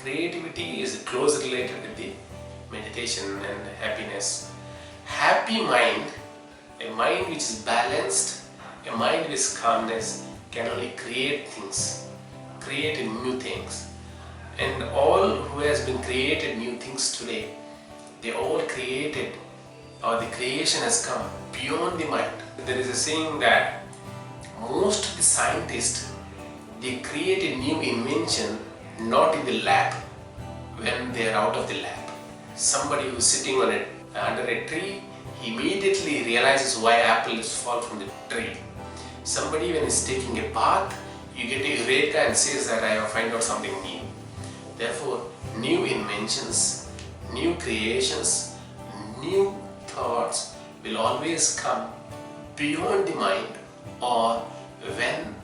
Creativity is closely related with the meditation and happiness. Happy mind, a mind which is balanced, a mind with calmness can only create things, create new things. And all who has been created new things today, they all created, or the creation has come beyond the mind. There is a saying that most of the scientists, they create a new invention not in the lab, when they are out of the lab. Somebody who is sitting on under a tree, he immediately realizes why apples fall from the tree. Somebody when is taking a bath, you get a eureka and says that I have found out something new. Therefore, new inventions, new creations, new thoughts will always come beyond the mind, or when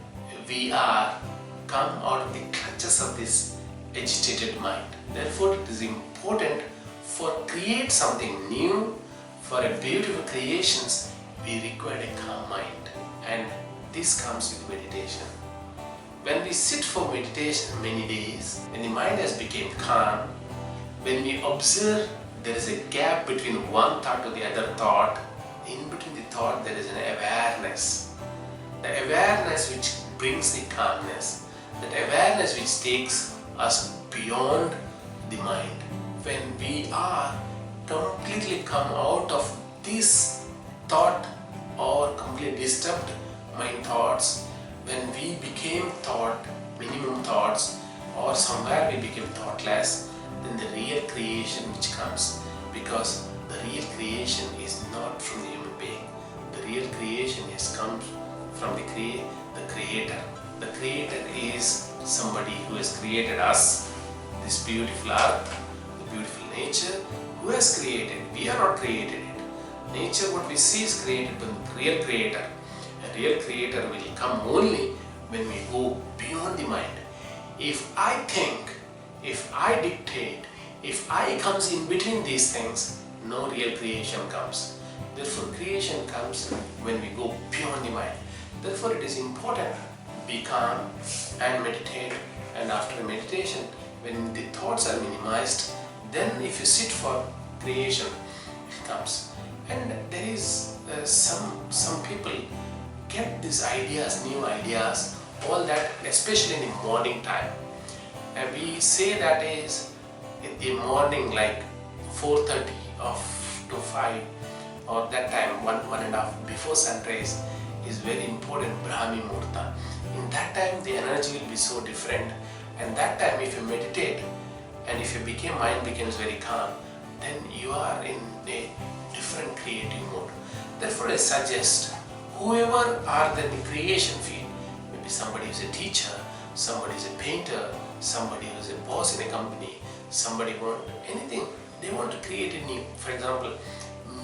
we are come out of the clutches of this agitated mind. Therefore, it is important for create something new, for a beautiful creations, we require a calm mind, and this comes with meditation. When we sit for meditation many days, when the mind has become calm, when we observe there is a gap between one thought to the other thought, in between the thought there is an awareness. The awareness which brings the calmness, that awareness which takes us beyond the mind. When we are completely come out of this thought or completely disturbed mind thoughts, when we became thought, minimum thoughts, or somewhere we became thoughtless, then the real creation which comes, because the real creation is not from the human being. The real creation is comes from the creator. The creator is somebody who has created us, this beautiful earth, the beautiful nature, who has created. We are not created it. Nature, what we see, is created by the real creator. A real creator will come only when we go beyond the mind. If I think, if I dictate, if I comes in between these things, no real creation comes. Therefore, creation comes when we go beyond the mind. Therefore, it is important be calm and meditate, and after meditation, when the thoughts are minimized, then if you sit for creation, it comes. And there is some people get these ideas, new ideas, all that, especially in the morning time. And we say that is in the morning, like 4:30 to 5, or that time, one and a half before sunrise, is very important, Brahmi Muhurta. In that time, the energy will be so different, and that time, if you meditate and if your mind becomes very calm, then you are in a different creative mode. Therefore, I suggest whoever are in the creation field, maybe somebody is a teacher, somebody is a painter, somebody who is a boss in a company, somebody want anything, they want to create a new. For example,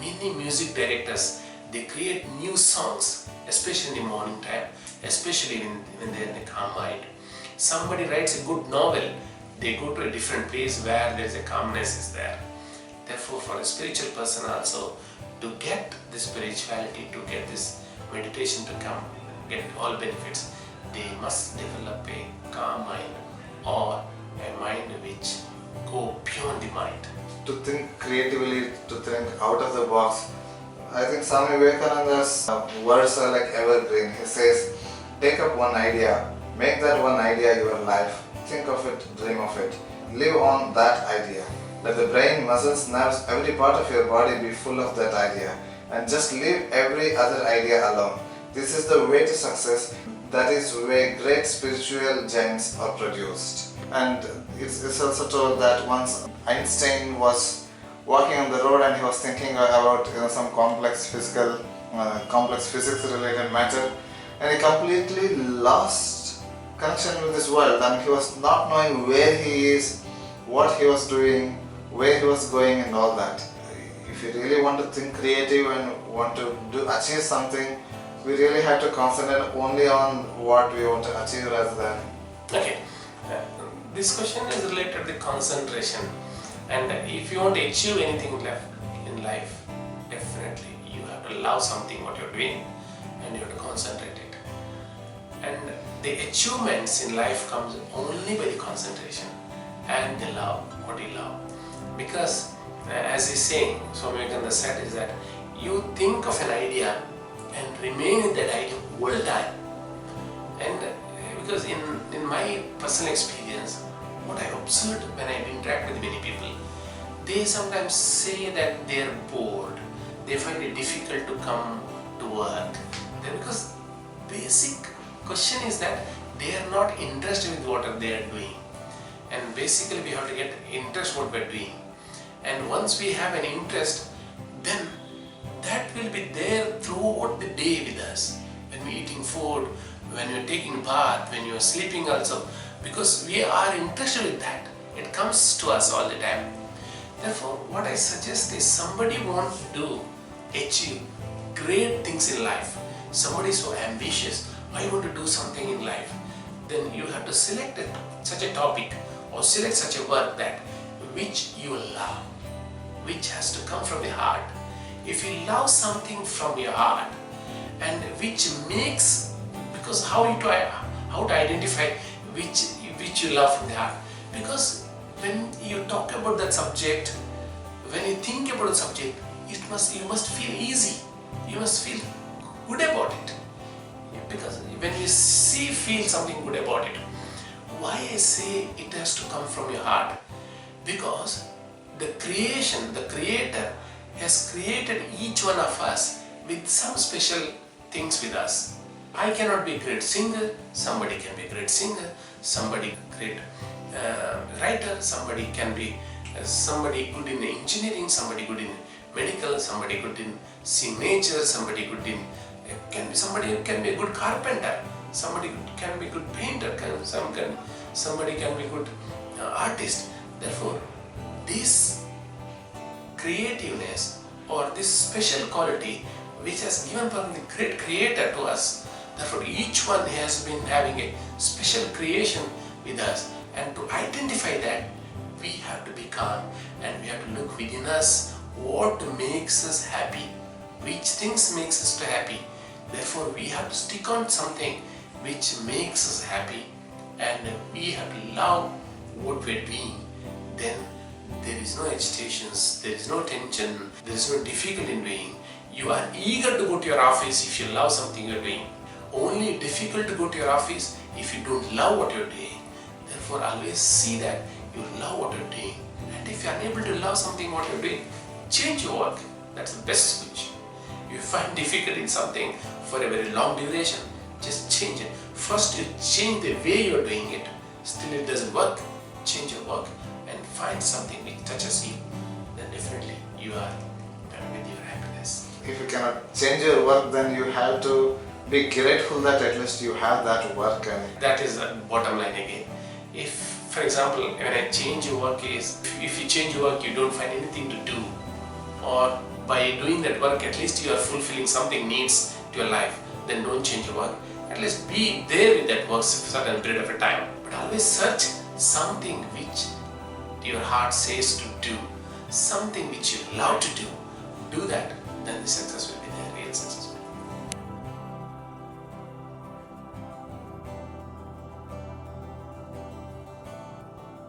many music directors, they create new songs, especially in the morning time, especially when they are in a calm mind. Somebody writes a good novel, they go to a different place where there is a calmness is there. Therefore, for a spiritual person also, to get the spirituality, to get this meditation to come, get all benefits, they must develop a calm mind, or a mind which go beyond the mind. To think creatively, to think out of the box. I think Swami Vivekananda's words are like evergreen. He says, take up one idea, make that one idea your life, think of it, dream of it, live on that idea. Let the brain, muscles, nerves, every part of your body be full of that idea, and just leave every other idea alone. This is the way to success. That is where great spiritual giants are produced. And it's also told that once Einstein was walking on the road and he was thinking about some complex physics related matter, and he completely lost connection with this world, and he was not knowing where he is, what he was doing, where he was going, and all that. If you really want to think creative and want to achieve something, we really have to concentrate only on what we want to achieve rather than... Okay, this question is related to concentration, and if you want to achieve anything in life, definitely you have to love something what you're doing, and you have to concentrate it. And the achievements in life comes only by the concentration. and they love what you love. Because as he's saying, Swami Vivekananda said is that you think of an idea and remain in that idea all the time. And because in my personal experience, what I observed when I interact with many people, they sometimes say that they are bored, they find it difficult to come to work. Because basic question is that they are not interested with what they are doing. And basically we have to get interest what we are doing. And once we have an interest, then that will be there throughout the day with us. When we're eating food, when you're taking bath, when you're sleeping also, because we are interested in that. It comes to us all the time. Therefore, what I suggest is somebody wants to achieve great things in life. Somebody is so ambitious, I want to do something in life. Then you have to select such a topic or select such a work that which you love, which has to come from the heart. If you love something from your heart and which makes, because how to identify which you love from the heart? Because when you talk about that subject, when you think about the subject, you must feel easy. You must feel good about it. Because when you feel something good about it, why I say it has to come from your heart? Because the creator has created each one of us with some special things with us. I cannot be a great singer, somebody can be a great singer, somebody great writer, somebody can be somebody good in engineering, somebody good in medical, somebody good in seeing nature, somebody good in somebody can be a good carpenter, somebody can be a good painter, somebody can be a good artist. Therefore, this creativeness or this special quality which has given from the great creator to us, therefore each one has been having a special creation with us, and to identify that we have to be calm and we have to look within us what makes us happy, which things makes us happy. Therefore we have to stick on something which makes us happy, and we have to love what we are doing. Then there is no agitations, there is no tension, there is no difficulty in doing. You are eager to go to your office if you love something you are doing. Only difficult to go to your office if you don't love what you are doing. Therefore always see that you love what you are doing. And if you are unable to love something what you are doing, change your work. That's the best solution. If you find difficult in something for a very long duration, just change it. First you change the way you are doing it. Still it doesn't work, change your work and find something which touches you. Then definitely you are done with your happiness. If you cannot change your work, then you have to be grateful that at least you have that work. And that is the bottom line again. If, for example, when I change your work is, if you change your work, you don't find anything to do, or by doing that work, at least you are fulfilling something needs to your life, then don't change your work. At least be there with that work for a certain period of a time. But always search something which your heart says to do, something which you love to do. Do that, then the success will be there, real success.